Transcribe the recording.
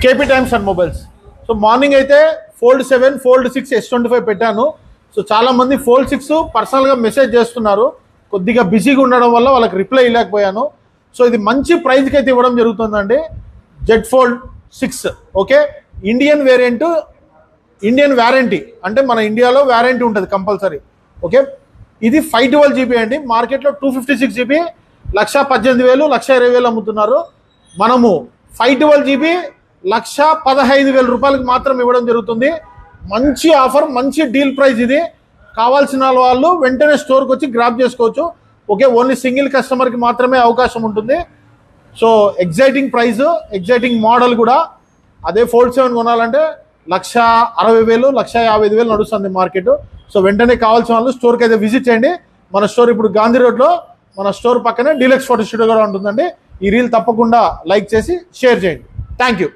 KP times and mobiles. So morning అయితే Fold 7, Fold 6, S25 పెట్టాను. So చాలామంది Fold 6 పర్సనల్గా మెసేజ్ చేస్తున్నారు, కొద్దిగా బిజీగా ఉండడం వల్ల వాళ్ళకి రిప్లై ఇవ్వలేకపోయాను. సో ఇది మంచి ప్రైజ్కి అయితే ఇవ్వడం జరుగుతుందండి. Z Fold 6 okay, Indian variant, Indian warranty, అంటే మన ఇండియాలో వ్యారంటీ ఉంటుంది కంపల్సరీ. ఓకే, ఇది 512 GB అండి. మార్కెట్లో 256 GB 1,18,000, 1,20,000 అమ్ముతున్నారు. మనము 512 GB 1,15,000 రూపాయలకి మాత్రం ఇవ్వడం జరుగుతుంది. మంచి ఆఫర్, మంచి డీల్ ప్రైస్ ఇది. కావాల్సిన వాళ్ళు వెంటనే స్టోర్కి వచ్చి గ్రాప్ చేసుకోవచ్చు. ఓకే, ఓన్లీ సింగిల్ కస్టమర్కి మాత్రమే అవకాశం ఉంటుంది. So exciting price, exciting model కూడా. అదే Fold 7 కొనాలంటే 1,60,000, 1,55,000 నడుస్తుంది మార్కెట్. సో వెంటనే కావాల్సిన వాళ్ళు స్టోర్కి అయితే విజిట్ చేయండి. మన స్టోర్ ఇప్పుడు గాంధీ రోడ్లో, మన స్టోర్ పక్కనే డీలక్స్ ఫోటో స్టూడియో కూడా ఉంటుందండి. ఈ రీల్ తప్పకుండా లైక్ చేసి షేర్ చేయండి. Thank you.